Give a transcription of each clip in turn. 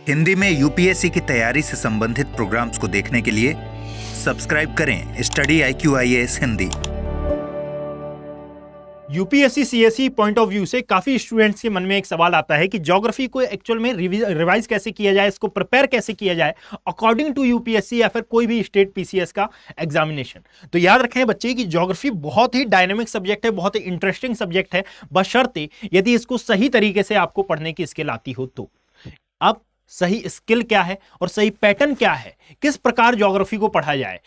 हिंदी में यूपीएससी की तैयारी से संबंधित प्रोग्राम्स को देखने के लिए सब्सक्राइब करें study IQIAS Hindi. UPSC CSE point of view से काफी स्टूडेंट्स के मन में एक सवाल आता है कि ज्योग्राफी को एक्चुअल में रिवाइज कैसे किया जाए, इसको प्रिपेयर कैसे किया जाए अकॉर्डिंग टू यूपीएससी या फिर कोई भी स्टेट पीसीएस का एग्जामिनेशन। तो याद रखें बच्चे कि ज्योग्राफी बहुत ही डायनेमिक सब्जेक्ट है, बहुत ही इंटरेस्टिंग सब्जेक्ट है, बशर्ते यदि इसको सही तरीके से आपको पढ़ने की स्किल आती हो तो। अब सही स्किल क्या है और सही पैटर्न क्या है, किस प्रकार ज्योग्राफी को पढ़ा जाए।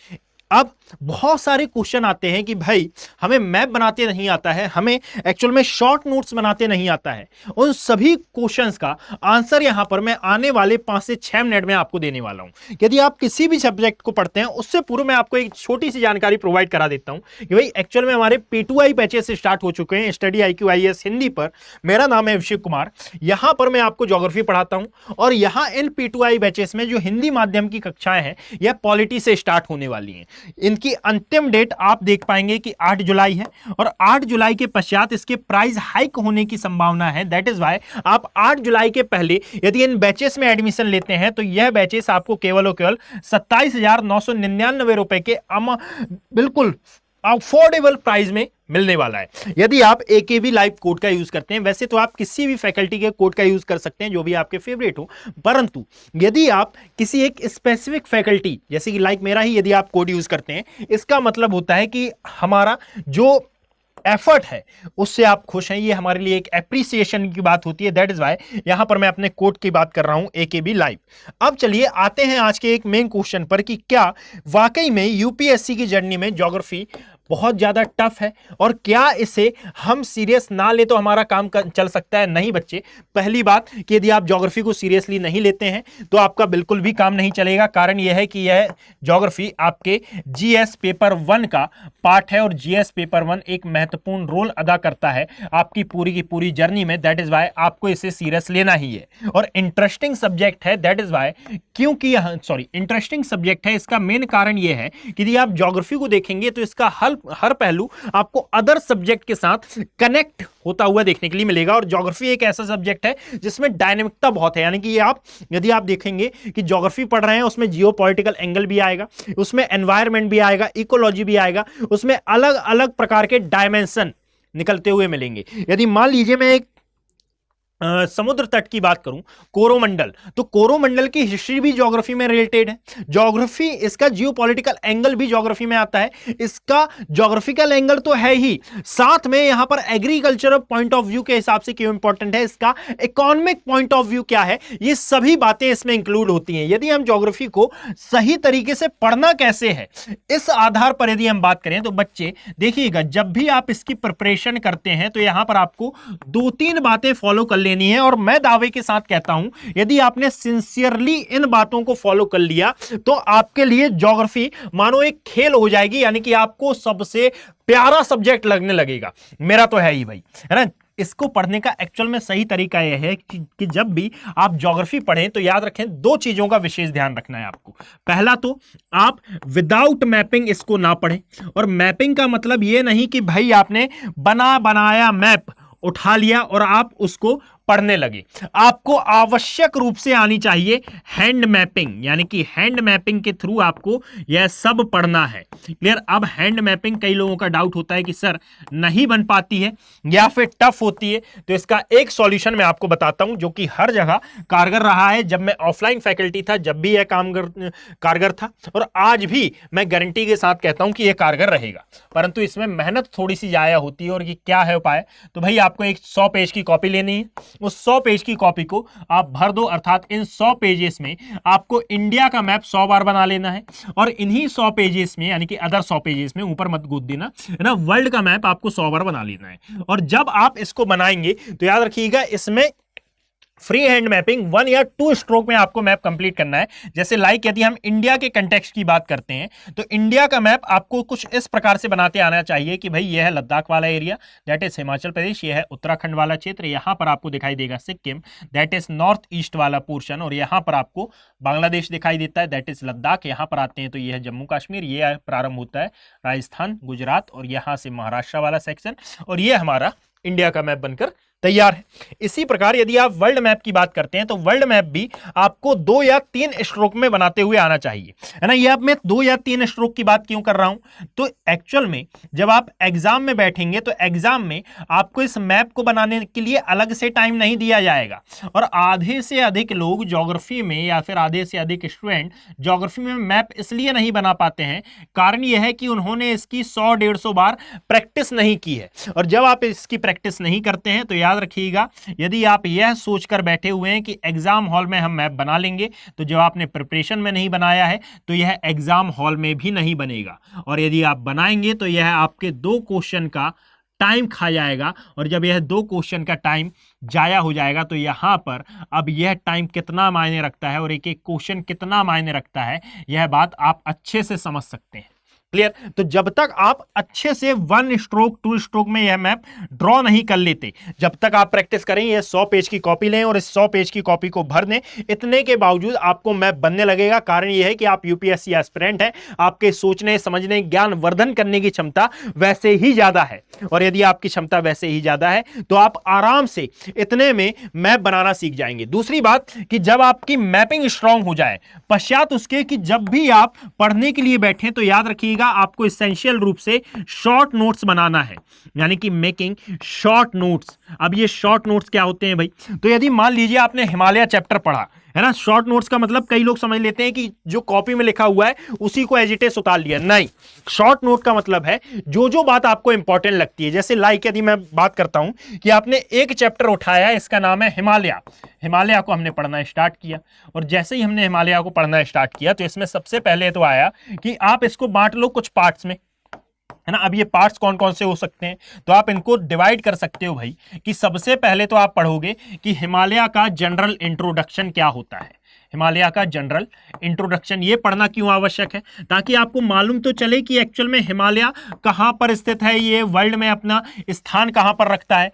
अब बहुत सारे क्वेश्चन आते हैं कि भाई हमें मैप बनाते नहीं आता है, हमें एक्चुअल में शॉर्ट नोट्स बनाते नहीं आता है। उन सभी क्वेश्चंस का आंसर यहां पर मैं आने वाले 5 से 6 मिनट में आपको देने वाला हूं। यदि आप किसी भी सब्जेक्ट को पढ़ते हैं उससे पूर्व मैं आपको एक छोटी सी जानकारी प्रोवाइड करा देता हूं कि भाई एक्चुअल में हमारे P2I बैचेस स्टार्ट हो चुके हैं स्टडी IQIAS हिंदी पर। मेरा नाम है अभिषेक कुमार, यहां पर मैं आपको ज्योग्राफी पढ़ाता हूं और यहां इन P2I बैचेस में जो हिंदी माध्यम की कक्षाएं हैं यह पॉलिटी से स्टार्ट होने वाली हैं। इनकी अंतिम डेट आप देख पाएंगे कि 8 जुलाई है और 8 जुलाई के पश्चात इसके प्राइस हाइक होने की संभावना है। दैट इज वाई आप 8 जुलाई के पहले यदि इन बैचेस में एडमिशन लेते हैं तो यह बैचेस आपको केवल और केवल 27,999 रुपए के बिल्कुल अफोर्डेबल प्राइस में मिलने वाला है। यदि आप AKB लाइव कोड का यूज करते हैं, वैसे तो आप किसी भी फैकल्टी के कोड का यूज कर सकते हैं जो भी आपके फेवरेट हो, परंतु यदि आप किसी एक स्पेसिफिक फैकल्टी जैसे कि लाइक मेरा ही यदि आप कोड यूज करते हैं, इसका मतलब होता है कि हमारा जो एफर्ट है उससे आप खुश हैं, ये हमारे लिए एक एप्रिसिएशन की बात होती है। दैट इज वाई यहां पर मैं अपने कोड की बात कर रहा हूं AKB लाइव। अब चलिए आते हैं आज के एक मेन क्वेश्चन पर कि क्या वाकई में यूपीएससी की जर्नी में ज्योग्राफी बहुत ज्यादा टफ है और क्या इसे हम सीरियस ना ले तो हमारा काम चल सकता है। नहीं बच्चे, पहली बात कि यदि आप ज्योग्राफी को सीरियसली नहीं लेते हैं तो आपका बिल्कुल भी काम नहीं चलेगा। कारण यह है कि यह ज्योग्राफी आपके GS पेपर 1 का पार्ट है और GS पेपर 1 एक महत्वपूर्ण रोल अदा करता है आपकी पूरी की पूरी जर्नी में। दैट इज वाई आपको इसे सीरियस लेना ही है और इंटरेस्टिंग सब्जेक्ट है। दैट इज वाई क्योंकि इंटरेस्टिंग सब्जेक्ट है, इसका मेन कारण यह है कि यदि आप ज्योग्राफी को देखेंगे तो इसका हर पहलू आपको अदर सब्जेक्ट के साथ कनेक्ट होता हुआ देखने के लिए मिलेगा। और ज्योग्राफी एक ऐसा सब्जेक्ट है जिसमें डायनेमिकता बहुत है, यानी कि यदि आप देखेंगे कि ज्योग्राफी पढ़ रहे हैं उसमें जियोपॉलिटिकल एंगल भी आएगा, उसमें एनवायरनमेंट भी आएगा, इकोलॉजी भी आएगा, उसमें अलग अलग प्रकार के डायमेंशन निकलते हुए मिलेंगे। यदि मान लीजिए मैं एक समुद्र तट की बात करूं, कोरोमंडल, तो कोरोमंडल की हिस्ट्री भी ज्योग्राफी में रिलेटेड है। ज्योग्राफी इसका जियोपॉलिटिकल एंगल भी ज्योग्राफी में आता है, इसका ज्योग्राफिकल एंगल तो है ही, साथ में यहां पर एग्रीकल्चर पॉइंट ऑफ व्यू के हिसाब से क्यों इंपॉर्टेंट है, इसका इकोनॉमिक पॉइंट ऑफ व्यू क्या है, ये सभी बातें इसमें इंक्लूड होती हैं। यदि हम ज्योग्राफी को सही तरीके से पढ़ना कैसे है इस आधार पर यदि हम बात करें तो बच्चे देखिएगा, जब भी आप इसकी प्रिपरेशन करते हैं तो यहां पर आपको 2-3 बातें फॉलो कर लेनी है और मैं दावे के साथ कहता हूं यदि आपने सिंसियरली इन बातों को फॉलो कर लिया तो आपके लिए ज्योग्राफी मानो एक खेल हो जाएगी, यानी कि आपको सबसे प्यारा सब्जेक्ट लगने लगेगा। मेरा तो है ही भाई, है ना। इसको पढ़ने का एक्चुअल में सही तरीका यह है कि जब भी आप ज्योग्राफी पढ़ें तो याद रखें 2 चीजों का विशेष ध्यान रखना है आपको। पहला तो आप विदाउट मैपिंग इसको ना पढ़ें, और मैपिंग का मतलब यह नहीं कि भाई आपने बनाया मैप उठा लिया और आप उसको पढ़ने लगे। आपको आवश्यक रूप से आनी चाहिए हैंड मैपिंग, यानी कि हैंड मैपिंग के थ्रू आपको यह सब पढ़ना है। क्लियर। अब हैंड मैपिंग कई लोगों का डाउट होता है कि सर नहीं बन पाती है या फिर टफ होती है, तो इसका एक सॉल्यूशन मैं आपको बताता हूं जो कि हर जगह कारगर रहा है। जब मैं ऑफलाइन फैकल्टी था जब भी यह कारगर था, और आज भी मैं गारंटी के साथ कहता हूं कि यह कारगर रहेगा, परंतु इसमें मेहनत थोड़ी सी जाया होती है। और ये क्या है उपाय, तो भाई आपको एक 100 पेज की कॉपी लेनी है, उस 100 पेज की कॉपी को आप भर दो, अर्थात इन 100 पेजेस में आपको इंडिया का मैप 100 बार बना लेना है, और इन्हीं 100 पेजेस में, यानी कि अदर 100 पेजेस में, ऊपर मत कूद देना, है ना, वर्ल्ड का मैप आपको 100 बार बना लेना है। और जब आप इसको बनाएंगे तो याद रखिएगा इसमें फ्री हैंड मैपिंग 1 या 2 स्ट्रोक में आपको मैप कंप्लीट करना है। जैसे लाइक यदि हम इंडिया के कंटेक्स्ट की बात करते हैं तो इंडिया का मैप आपको कुछ इस प्रकार से बनाते आना चाहिए कि भाई यह है लद्दाख वाला area, that is Himachal Pradesh, यह है उत्तराखंड वाला क्षेत्र, यहां पर आपको दिखाई देगा Sikkim, that is north east वाला पोर्शन, और यहां पर आपको बांग्लादेश दिखाई देता है, दैट इज लद्दाख। यहां पर आते हैं तो यह है जम्मू कश्मीर, यह प्रारंभ होता है राजस्थान, गुजरात, और यहां से महाराष्ट्र वाला सेक्शन, और यह हमारा इंडिया का मैप बनकर तैयार है। इसी प्रकार यदि आप वर्ल्ड मैप की बात करते हैं तो वर्ल्ड मैप भी आपको 2 या 3 स्ट्रोक में बनाते हुए आना चाहिए, है ना। ये अब मैं 2 या 3 स्ट्रोक की बात क्यों कर रहा हूं, तो एक्चुअल में जब आप एग्जाम में बैठेंगे तो एग्जाम में आपको इस मैप को बनाने के लिए अलग से टाइम नहीं दिया जाएगा। और आधे से अधिक लोग ज्योग्राफी में या फिर आधे से अधिक स्टूडेंट ज्योग्राफी में मैप इसलिए नहीं बना पाते हैं, कारण यह है कि उन्होंने इसकी 100-150 बार प्रैक्टिस नहीं की है। और जब आप इसकी प्रैक्टिस नहीं करते हैं तो याद रखिएगा, यदि आप यह सोचकर बैठे हुए हैं कि एग्जाम हॉल में हम मैप बना लेंगे, तो जब आपने प्रिपरेशन में नहीं बनाया है तो यह एग्जाम हॉल में भी नहीं बनेगा। और यदि आप बनाएंगे तो यह आपके 2 क्वेश्चन का टाइम खा जाएगा। और जब यह 2 क्वेश्चन का टाइम जाया हो जाएगा तो यहां पर अब यह टाइम कितना मायने रखता है और एक एक क्वेश्चन कितना मायने रखता है, यह बात आप अच्छे से समझ सकते हैं। क्लियर। तो जब तक आप अच्छे से 1 स्ट्रोक 2 स्ट्रोक में यह मैप ड्रॉ नहीं कर लेते, जब तक आप प्रैक्टिस करें, ये 100 पेज की कॉपी लें और इस 100 पेज की कॉपी को भर दें, इतने के बावजूद आपको मैप बनने लगेगा। कारण यह है कि आप यूपीएससी एस्पिरेंट हैं, आपके सोचने समझने ज्ञान वर्धन करने की क्षमता वैसे ही ज्यादा है। और यदि आपकी क्षमता वैसे ही ज्यादा है तो आप आराम से इतने में मैप बनाना सीख जाएंगे। दूसरी बात कि जब आपकी मैपिंग स्ट्रांग हो जाए, पश्चात उसके कि जब भी आप पढ़ने के लिए बैठें तो याद रखिएगा आपको एसेंशियल रूप से शॉर्ट नोट्स बनाना है, यानी कि मेकिंग शॉर्ट नोट्स। अब ये शॉर्ट नोट्स क्या होते हैं भाई, तो यदि मान लीजिए आपने हिमालय चैप्टर पढ़ा है ना, शॉर्ट नोट्स का मतलब कई लोग समझ लेते हैं कि जो कॉपी में लिखा हुआ है उसी को एज इट इज उतार लिया, नहीं। शॉर्ट नोट का मतलब है जो जो बात आपको इंपॉर्टेंट लगती है। जैसे लाइक यदि मैं बात करता हूं कि आपने एक चैप्टर उठाया, इसका नाम है हिमालय, हिमालय को हमने पढ़ना स्टार्ट किया, और जैसे ही हमने हिमालय को पढ़ना स्टार्ट किया तो इसमें सबसे पहले तो आया कि आप इसको बांट लो कुछ पार्ट्स में, है ना। अब ये पार्ट्स कौन कौन से हो सकते हैं, तो आप इनको डिवाइड कर सकते हो भाई, कि सबसे पहले तो आप पढ़ोगे कि हिमालय का जनरल इंट्रोडक्शन क्या होता है। हिमालय का जनरल इंट्रोडक्शन ये पढ़ना क्यों आवश्यक है, ताकि आपको मालूम तो चले कि एक्चुअल में हिमालय कहां पर स्थित है, ये वर्ल्ड में अपना स्थान कहां पर रखता है।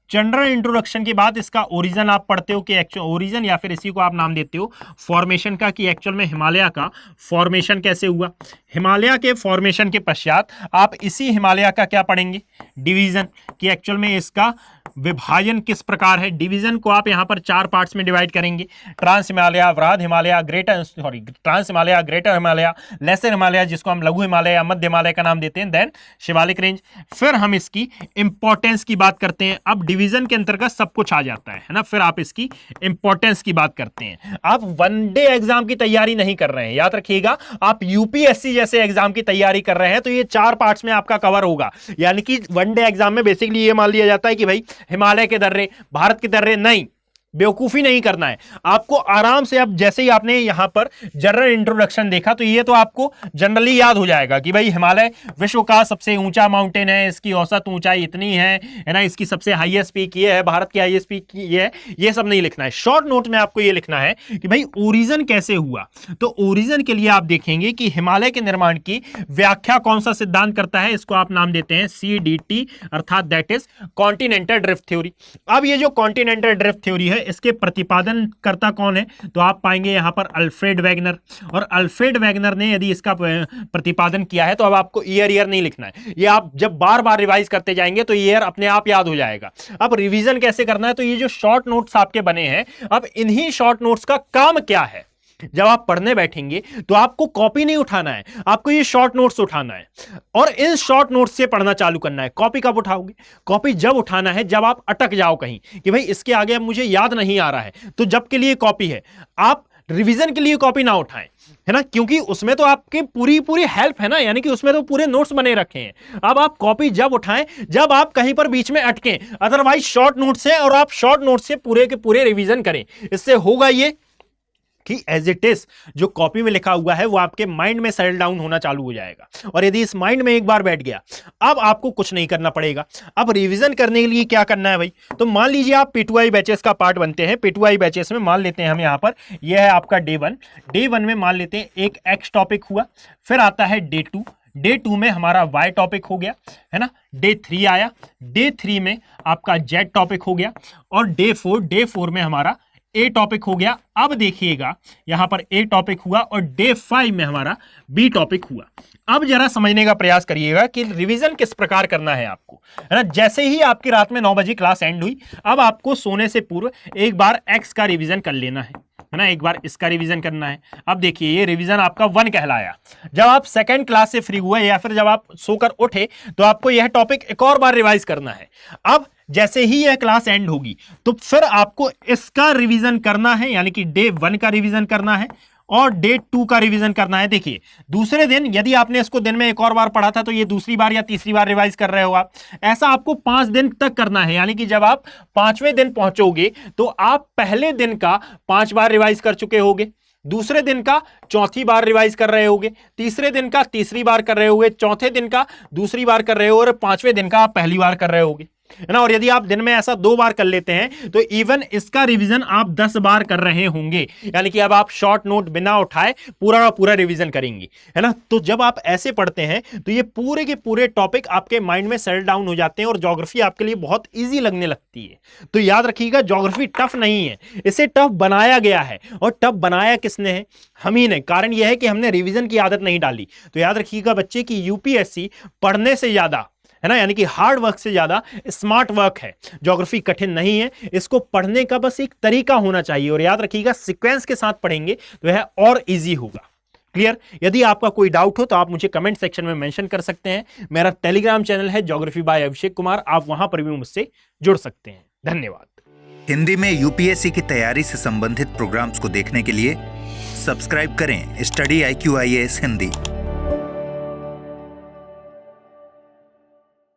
जनरल इंट्रोडक्शन के बाद इसका ओरिजिन आप पढ़ते हो कि एक्चुअल ओरिजिन, या फिर इसी को आप नाम देते हो फॉर्मेशन का, कि एक्चुअल में हिमालय का फॉर्मेशन कैसे हुआ। हिमालय के फॉर्मेशन के पश्चात आप इसी हिमालय का क्या पढ़ेंगे, डिवीजन, कि एक्चुअल में इसका विभाजन किस प्रकार है। डिवीजन को आप यहां पर 4 पार्ट्स में डिवाइड करेंगे, ट्रांस हिमालय, वृहद Himalaya, trans Himalaya, greater Himalaya, lesser Himalaya, जिसको हम लघु हिमालय या मध्य हिमालय का नाम देते हैं, देन शिवालिक रेंज। फिर हम इसकी इंपॉर्टेंस की बात करते हैं। अब डिवीजन के अंतर्गत सब कुछ आ जाता है ना, फिर आप इसकी इंपॉर्टेंस की बात करते हैं। आप वनडे एग्जाम की तैयारी नहीं कर रहे हैं, याद रखिएगा, आप यूपीएससी जैसे एग्जाम की तैयारी कर रहे हैं, तो ये 4 पार्ट्स में आपका कवर होगा। यानी कि वनडे एग्जाम में बेसिकली ये मान लिया जाता है कि भाई हिमालय के दर्रे, भारत के दर्रे, नहीं, बेवकूफी नहीं करना है आपको। आराम से, अब जैसे ही आपने यहां पर जनरल इंट्रोडक्शन देखा तो ये तो आपको जनरली याद हो जाएगा कि भाई हिमालय विश्व का सबसे ऊंचा माउंटेन है, इसकी औसत ऊंचाई इतनी है ना, इसकी सबसे हाईएस्ट पीक ये है, भारत की हाईएस्ट पीक ये है। ये सब नहीं लिखना है, शॉर्ट नोट में आपको ये लिखना है कि भाई ओरिजिन कैसे हुआ। तो ओरिजिन के लिए आप देखेंगे कि हिमालय के निर्माण की व्याख्या कौन सा सिद्धांत करता है, इसको आप नाम देते हैं CDT, अर्थात that is continental drift theory. अब ये जो कॉन्टिनेंटल ड्रिफ्ट थ्योरी है, इसके प्रतिपादन करता कौन है, तो आप पाएंगे यहां पर अल्फ्रेड वेगनर। और अल्फ्रेड वेगनर ने यदि इसका प्रतिपादन किया है तो अब आपको ईयर नहीं लिखना है, ये आप जब बार बार रिवाइज करते जाएंगे तो ईयर अपने आप याद हो जाएगा। अब रिवीजन कैसे करना है, तो ये जो शॉर्ट नोट्स आपके बने हैं, अब इन्हीं शॉर्ट नोट्स का काम क्या है, जब आप पढ़ने बैठेंगे तो आपको कॉपी नहीं उठाना है, आपको ये शॉर्ट नोट्स उठाना है और इन शॉर्ट नोट्स से पढ़ना चालू करना है। कॉपी कब उठाओगे, कॉपी जब उठाना है जब आप अटक जाओ कहीं कि भाई इसके आगे अब मुझे याद नहीं आ रहा है, तो जब के लिए कॉपी है। आप रिवीजन के लिए कॉपी ना उठाएं, है ना, क्योंकि उसमें तो आपके पूरी हेल्प है ना, यानी कि उसमें तो पूरे नोट्स बने रखे हैं। अब आप कॉपी जब उठाएं जब आप कहीं पर बीच में अटकें, अदरवाइज शॉर्ट नोट्स है और आप शॉर्ट नोट्स से पूरे के पूरे रिवीजन करें। इससे होगा ये कि एज इट इज जो कॉपी में लिखा हुआ है वो आपके माइंड में सेटल डाउन होना चालू हो जाएगा, और यदि इस माइंड में एक बार बैठ गया, अब आपको कुछ नहीं करना पड़ेगा। अब रिवीजन करने के लिए क्या करना है भाई, तो मान लीजिए आप P2I बैचेस का पार्ट बनते हैं। P2I बैचेस में मान लेते हैं हम यहां पर, यह है आपका डे 1 में मान लेते हैं एक X टॉपिक हुआ, फिर आता है डे 2 में हमारा Y टॉपिक हो गया, है ना। डे 3 आया, डे 3 में आपका Z टॉपिक हो गया, और डे 4 में हमारा ए टॉपिक हो गया। अब देखिएगा यहां पर ए टॉपिक हुआ और डे 5 में हमारा बी टॉपिक हुआ। अब जरा समझने का प्रयास करिएगा कि रिवीजन किस प्रकार करना है आपको, है ना। जैसे ही आपकी रात में 9 बजे क्लास एंड हुई, अब आपको सोने से पूर्व एक बार एक्स का रिवीजन कर लेना है ना, एक बार इसका रिवीजन करना है। अब देखिए ये रिवीजन आपका 1 कहलाया। जब आप सेकंड क्लास से फ्री हुए या फिर जब आप सोकर उठे तो आपको यह टॉपिक एक और बार रिवाइज करना है। अब जैसे ही यह क्लास एंड होगी तो फिर आपको इसका रिवीजन करना है, यानी कि डे 1 का रिवीजन करना है और डे 2 का रिवीजन करना है। देखिए दूसरे दिन यदि आपने इसको दिन में एक और बार पढ़ा था तो ये दूसरी बार या तीसरी बार रिवाइज कर रहे हो आप। ऐसा आपको 5 दिन तक करना है, यानी कि जब आप 5वें दिन पहुंचोगे तो आप पहले दिन का 5 बार रिवाइज कर चुके होगे, दूसरे दिन का चौथी बार रिवाइज कर रहे होगे, तीसरे दिन का तीसरी बार कर रहे होगे, चौथे दिन का दूसरी बार कर रहे हो और 5वें दिन का आप पहली बार कर रहे होगे, है ना। और यदि आप दिन में ऐसा 2 बार कर लेते हैं तो इवन इसका रिवीजन आप 10 बार कर रहे होंगे, यानी कि अब आप शॉर्ट नोट बिना उठाए पूरा का पूरा रिवीजन करेंगे, है ना। तो जब आप ऐसे पढ़ते हैं तो ये पूरे के पूरे टॉपिक आपके माइंड में सेटल डाउन हो जाते हैं और ज्योग्राफी आपके लिए बहुत इजी लगने लगती है। तो याद रखिएगा ज्योग्राफी टफ नहीं है, इसे टफ बनाया गया है। और टफ बनाया किसने है? हम ही ने। कारण यह है कि हमने रिवीजन की आदत नहीं डाली। तो याद रखिएगा बच्चे की यूपीएससी पढ़ने से ज्यादा, है ना, यानी कि हार्ड वर्क से ज्यादा स्मार्ट वर्क है। ज्योग्राफी कठिन नहीं है, इसको पढ़ने का बस एक तरीका होना चाहिए। और याद रखिएगा सीक्वेंस के साथ पढ़ेंगे तो यह और इजी होगा। क्लियर? यदि आपका कोई डाउट हो तो आप मुझे कमेंट सेक्शन में मेंशन कर सकते हैं। मेरा टेलीग्राम चैनल है ज्योग्राफी बाय अभिषेक कुमार, आप वहां पर भी मुझसे जुड़ सकते हैं। धन्यवाद। हिंदी में यूपीएससी की तैयारी से संबंधित प्रोग्राम्स को देखने के लिए सब्सक्राइब करें स्टडी IQ IAS हिंदी।